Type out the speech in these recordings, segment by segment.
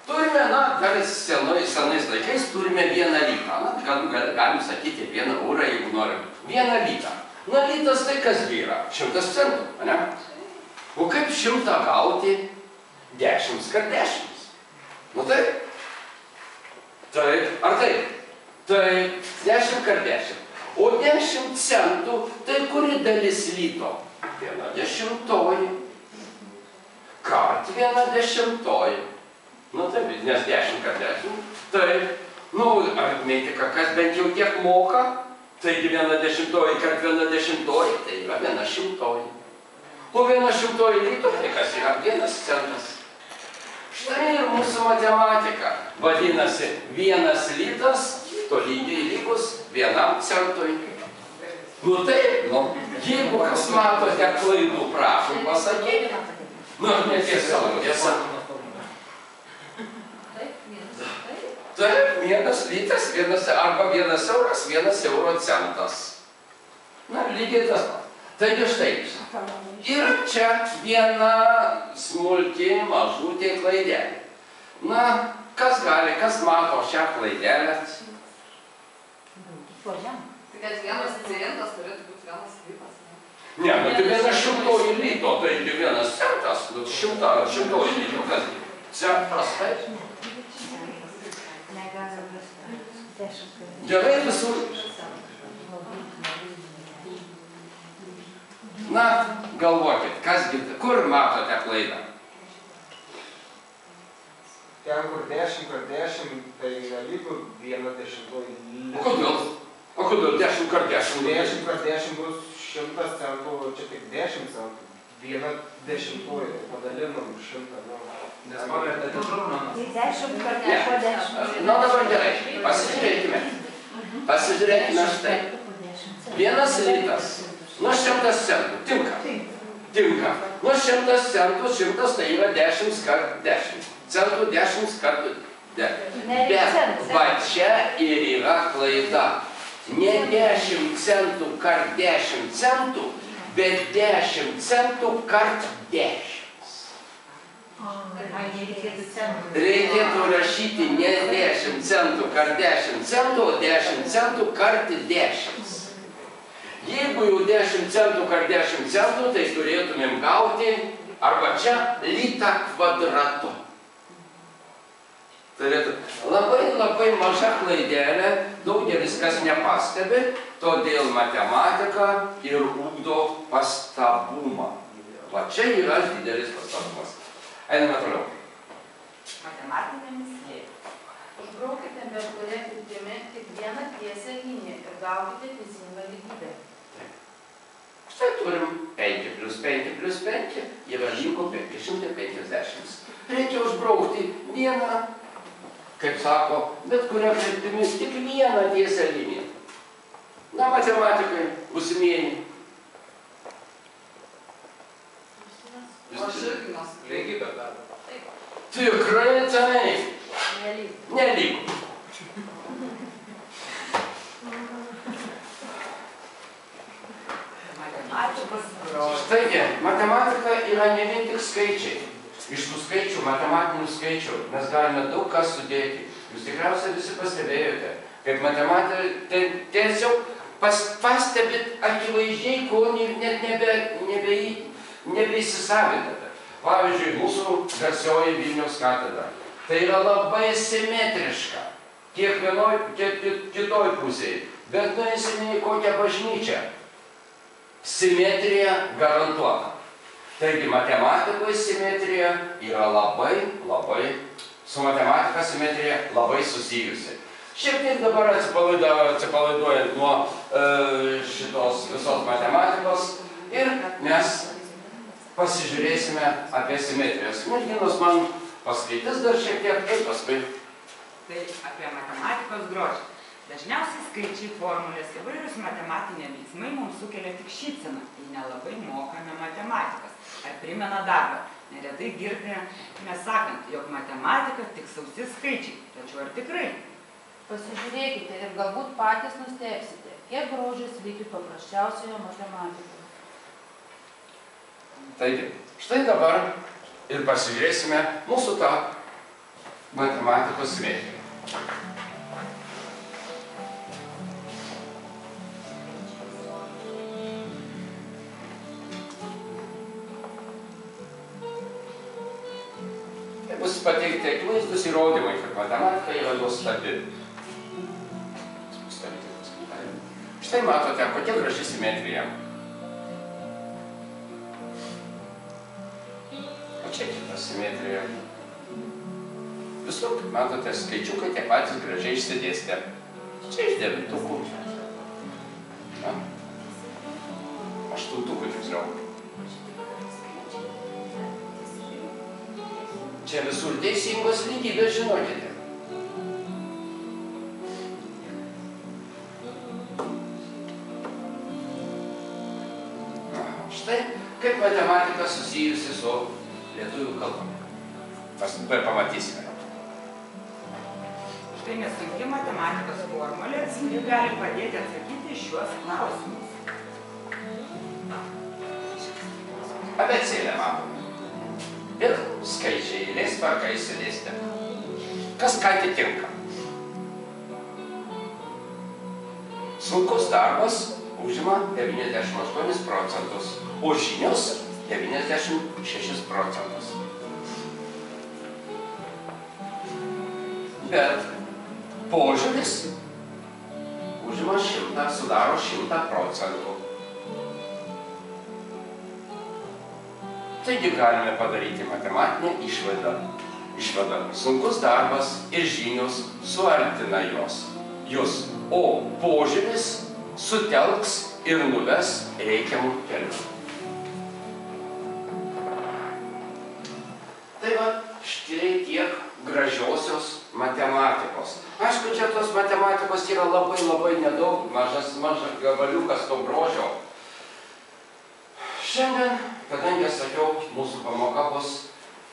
Turime, na, dar senais laikais turime vieną litą. Na, galim sakyti vieną eurą, jeigu norim. Vieną litą. Na, litas tai kasgi yra? 100 centų, ne? O kaip 100 gauti 10 kart 10? Nu taip. Taip, ar taip? Tai 10 kart 10. O 10 centų, tai kuri dalis lito? 1/10. Kart 1/10. Nu taip, nes 10 kart 10. Taip. Nu, aritmetika, kas bent jau tiek moka, taigi 1/10 kart 1/10, tai yra 1/100. O 1/100 lito, tai kas yra 1 centas. Štai ir mūsų matematika. Vadinasi, 1 litas tolygiai lygus 1 centui. Nu taip, nu, jeigu kas matote klaidų, prašom pasakyti. Nu, netiesiog, tiesa. Taip, 1 litas, arba 1 euras, 1 euro centas. Na, lygiai tas pats. Taigi štai. Ir čia viena smulki mažutė klaidelė. Na, kas gali, kas mato šią klaidelę? Tai kad 1 centas turėtų būti 1 litas, ne? Ne, nu tai 1/100 lito, taigi 1 centas, nu 100 lito, kas centas, taip? Gerai visur. Na, galvokit, kasgi, kur matote klaidą? Ten, kur 10 kart 10, tai nelygu 1/10. O kodėl 10 kart 10? 10 kart 10 bus 100 centų, čia tik 10 centų. 1/10, tai padalinam 100, nu. Nes pavertė dešimtmanas. 10 kart 10. Na, dabar gerai, pasižiūrėkime. Pasižiūrėkime štai. 1 litas. Nu, 100 centų. Tinka. Tinka. Nu, 100 centų, 100 tai yra 10 kart 10. Centų 10 kartų 10. Bet va čia ir yra klaida. Ne 10 centų kart 10 centų, bet 10 centų kart 10. Reikėtų rašyti ne 10 centų kart 10 centų, o 10 centų kart 10. Jeigu jau 10 centų kart 10 centų, tai turėtumėm gauti arba čia litą kvadratu. Labai maža klaidelė, daugelis kas nepastebi, todėl matematika ir ugdo pastabumą. Va čia yra didelis pastabumas. Einame toliau. Matematinė mislė. Užbraukite bet kurią kryptimi tik vieną tiesią liniją ir gaukite teisingą lygybę. Štai turim 5 + 5 + 5 yra lygu 550. Reikia užbraukti vieną, kaip sako, bet kurią kryptimi tik vieną tiesią liniją. Na, matematikai, būsimieji. Paširkimas. Lygybė daro. Tikrai taip. Nelygu. Taigi, matematika yra ne vien tik skaičiai. Iš tų skaičių, matematinių skaičių, mes galime daug ką sudėti. Jūs tikriausiai visi pastebėjote, kaip matematika tiesiog pastebit akivaizdžiai, ko net nebeįsisavinate. Pavyzdžiui, mūsų garsioji Vilniaus katedra. Tai yra labai simetriška. Tiek vienoj, tiek kitoj pusėje. Bet nueisime į kokią bažnyčią. Simetrija garantuota. Taigi matematikoje simetrija yra labai, su matematika simetrija labai susijusi. Šiek tiek dabar atsipalaiduojant nuo šitos visos matematikos ir mes pasižiūrėsime apie simetrijas. Merginos man paskaitys dar šiek tiek, ir paskui. Tai apie matematikos grožį. Dažniausiai skaičiai, formulės, įvairius matematiniai veiksmai mums sukelia tik šypseną, kai nelabai mokame matematikos ar primena darbą. Neretai girdime sakant, jog matematika tik sausi skaičiai, tačiau ar tikrai? Pasižiūrėkite ir galbūt patys nustebsite, kiek grožio slypi paprasčiausioje matematikoje. Taigi, štai dabar ir pasižiūrėsime mūsų tą matematikos simetrija. Tai bus pateikti akivaizdūs įrodymai, kad matematika yra nuostabi. Štai matote, kokia graži simetrija. O čia kita simetrija. Visur, matote, skaičiukai tie patys gražiai išsidėstė. Čia iš 9-ukų. Aštuntukų tiksliau. Čia visur teisingos lygybės, žinokite. Štai kaip matematika susijusi su lietuvių kalba. Pamatysime. Štai nesunki matematikos formulė, ji gali padėti atsakyti šiuos klausimus. Abėcėlę matome. Ir skaičiai eilės tvarka išsidėstė. Kas ką atitinka? Sunkus darbas užima 98%, o žinios 96%. Bet požiūris užima 100, sudaro 100%. Taigi galime padaryti matematinę išvadą. Sunkus darbas ir žinios suartina jūs, o požiūris sutelks ir nuves reikiamų kelių. Tai va, štai tiek gražiosios matematikos. Aišku, čia tos matematikos yra labai nedaug, mažas gabaliukas to grožio. Šiandien, kadangi aš sakiau, mūsų pamoka bus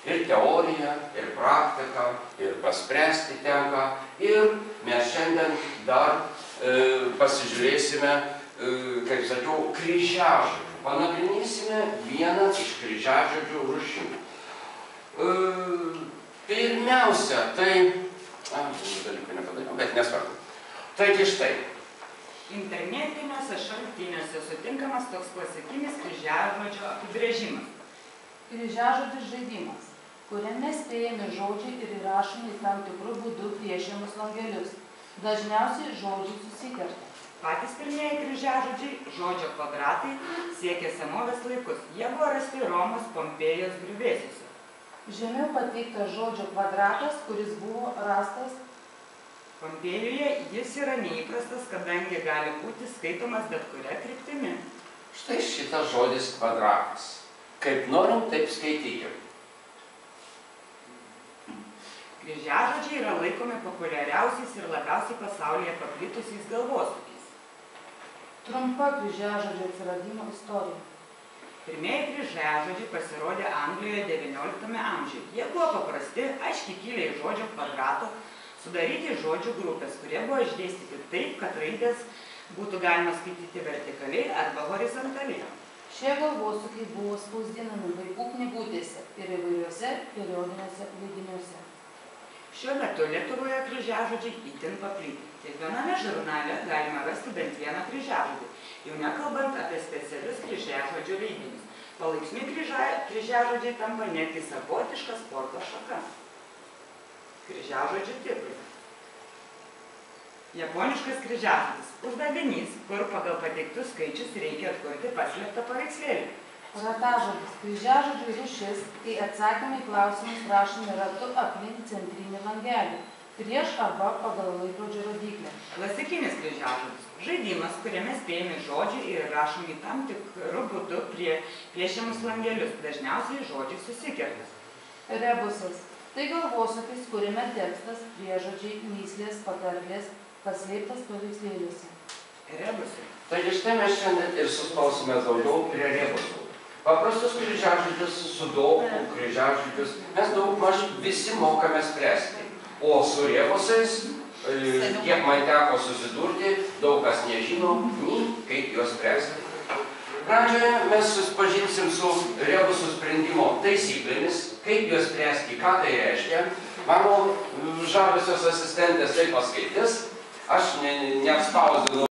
ir teorija, ir praktika, ir paspręsti tenka. Ir mes šiandien dar pasižiūrėsime, kaip sakiau, kryžiažodžių. Panagrinėsime vieną iš kryžiažodžių rūšių. Pirmiausia, tai... dalykų nepadariau, bet nesvarbu. Taigi štai. Internetiniuose šaltiniuose sutinkamas toks klasikinis kryžiažodžio apibrėžimas. Kryžiažodis žaidimas, kuriame spėjami žodžiai ir įrašomi į tam tikrų būdų piešiamus langelius. Dažniausiai žodžiai susikerta. Patys pirmieji kryžiažodžiai, žodžio kvadratai, siekia senovės laikus. Jie buvo rasti Romos Pompėjos griuvėsiuose. Žemiau pateiktas žodžio kvadratas, kuris buvo rastas Pompėjuje. Jis yra neįprastas, kadangi gali būti skaitomas bet kuria kryptimi. Štai šitas žodis kvadratas. Kaip norim, taip skaitykim. Kryžiažodžiai yra laikomi populiariausiais ir labiausiai pasaulyje paplitusiais galvosūkiais. Trumpa kryžiažodžio atsiradimo istorija. Pirmieji kryžiažodžiai pasirodė Anglijoje XIX amžiuje. Jie buvo paprasti, aiškiai kilę iš žodžio kvadrato, sudaryti žodžių grupės, kurie buvo išdėstyti taip, kad raidės būtų galima skaityti vertikaliai arba horizontaliai. Šie galvosūkiai buvo spausdinami vaikų knygutėse ir įvairiuose periodiniuose leidiniuose. Šiuo metu Lietuvoje kryžiažodžiai itin paplitę. Kiekviename žurnale galima rasti bent vieną kryžiažodį, jau nekalbant apie specialius kryžiažodžių leidinius. Palaipsniui kryžiažodžiai tampa netgi savotiška sporto šaka. Kryžiažodžių tipai. Japoniškas kryžiažodis. Uždavinys, kur pagal pateiktus skaičius reikia atkurti paslėptą paveikslėlį. Ratažodis. Kryžiažodžių rūšis, kai atsakymai klausimus rašomi ratu aplink centrinį langelį, prieš arba pagal laikrodžio rodyklę. Klasikinis kryžiažodis. Žaidimas, kuriame spėjami žodžiai ir rašomi tam tikrų būdų prie piešiamus langelius. Dažniausiai žodžiai susikerta. Rebusas. Tai galvosūkis, kuriame tekstas, priežodžiai, mįslės, patarlės, paslėptas paveikslėliuose. Rebusai. Taigi štai mes šiandien ir sustausime daugiau prie rebusų. Paprastus kryžiažodžius, sudoku kryžiažodžius mes daugmaž visi mokame spręsti. O su rebusais, kiek man teko susidurti, daug kas nežino, nei kaip juos spręsti. Pradžioje mes susipažinsim su rebusų sprendimo taisyklėmis, kaip juos spręsti, ką tai reiškia, Mano žaviosios asistentės tai paskaitys, aš neatspausdinu